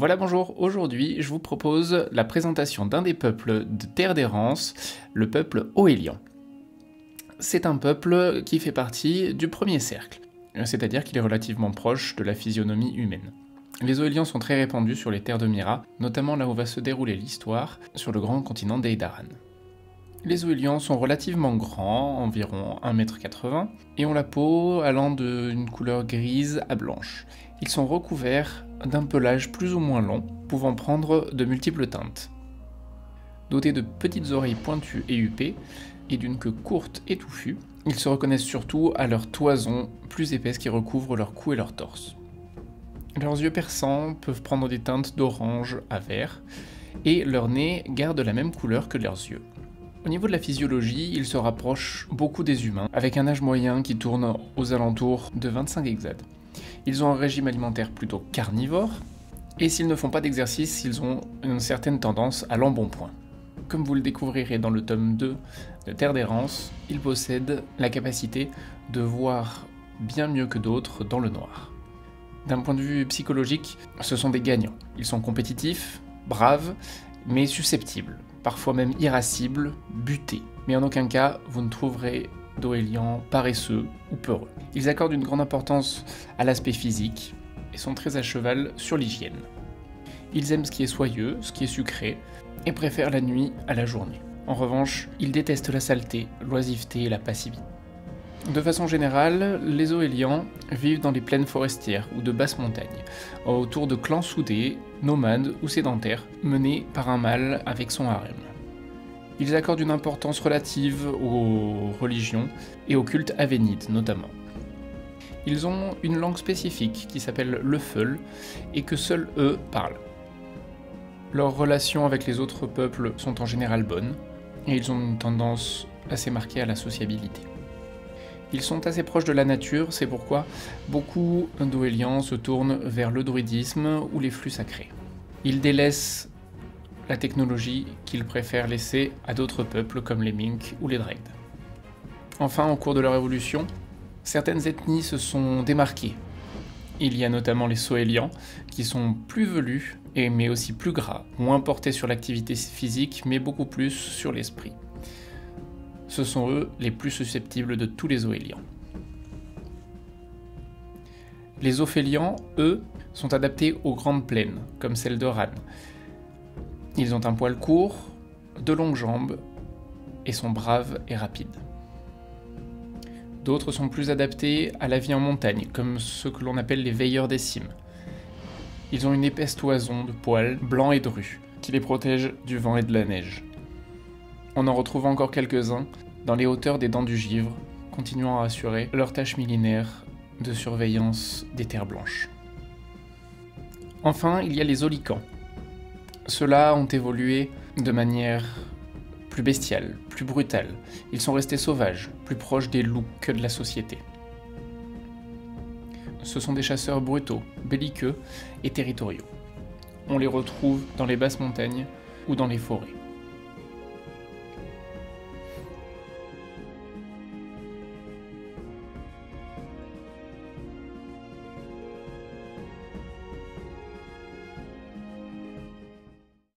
Voilà, bonjour, aujourd'hui je vous propose la présentation d'un des peuples de Terre d'Errance, le peuple Oélian. C'est un peuple qui fait partie du premier cercle, c'est-à-dire qu'il est relativement proche de la physionomie humaine. Les Oélians sont très répandus sur les terres de Mira, notamment là où va se dérouler l'histoire, sur le grand continent d'Eïdaran. Les Oélians sont relativement grands, environ 1,80 m, et ont la peau allant d'une couleur grise à blanche. Ils sont recouverts d'un pelage plus ou moins long, pouvant prendre de multiples teintes. Dotés de petites oreilles pointues et huppées, et d'une queue courte et touffue, ils se reconnaissent surtout à leur toison plus épaisse qui recouvre leur cou et leur torse. Leurs yeux perçants peuvent prendre des teintes d'orange à vert, et leur nez garde la même couleur que leurs yeux. Au niveau de la physiologie, ils se rapprochent beaucoup des humains, avec un âge moyen qui tourne aux alentours de 25 hexades. Ils ont un régime alimentaire plutôt carnivore, et s'ils ne font pas d'exercice, ils ont une certaine tendance à l'embonpoint. Comme vous le découvrirez dans le tome 2 de Terre d'Errance, ils possèdent la capacité de voir bien mieux que d'autres dans le noir. D'un point de vue psychologique, ce sont des gagnants. Ils sont compétitifs, braves, mais susceptibles, parfois même irascibles, butés. Mais en aucun cas, vous ne trouverez d'Oélians paresseux ou peureux. Ils accordent une grande importance à l'aspect physique et sont très à cheval sur l'hygiène. Ils aiment ce qui est soyeux, ce qui est sucré, et préfèrent la nuit à la journée. En revanche, ils détestent la saleté, l'oisiveté et la passivité. De façon générale, les Oélians vivent dans les plaines forestières ou de basses montagnes, autour de clans soudés, nomades ou sédentaires, menés par un mâle avec son harem. Ils accordent une importance relative aux religions et aux cultes avénides notamment. Ils ont une langue spécifique qui s'appelle le feul et que seuls eux parlent. Leurs relations avec les autres peuples sont en général bonnes et ils ont une tendance assez marquée à la sociabilité. Ils sont assez proches de la nature, c'est pourquoi beaucoup d'Oélians se tournent vers le druidisme ou les flux sacrés. Ils délaissent la technologie qu'ils préfèrent laisser à d'autres peuples comme les Minks ou les Dreid. Enfin, au cours de leur évolution, certaines ethnies se sont démarquées. Il y a notamment les Soélians, qui sont plus velus, mais aussi plus gras, moins portés sur l'activité physique, mais beaucoup plus sur l'esprit. Ce sont eux les plus susceptibles de tous les Oélians. Les Ophélians, eux, sont adaptés aux grandes plaines, comme celle de Ran. Ils ont un poil court, de longues jambes, et sont braves et rapides. D'autres sont plus adaptés à la vie en montagne, comme ceux que l'on appelle les veilleurs des cimes. Ils ont une épaisse toison de poils blancs et drus, qui les protège du vent et de la neige. On en retrouve encore quelques-uns dans les hauteurs des Dents du Givre, continuant à assurer leur tâche millénaire de surveillance des terres blanches. Enfin, il y a les Olicans. Ceux-là ont évolué de manière plus bestiale, plus brutale. Ils sont restés sauvages, plus proches des loups que de la société. Ce sont des chasseurs brutaux, belliqueux et territoriaux. On les retrouve dans les basses montagnes ou dans les forêts.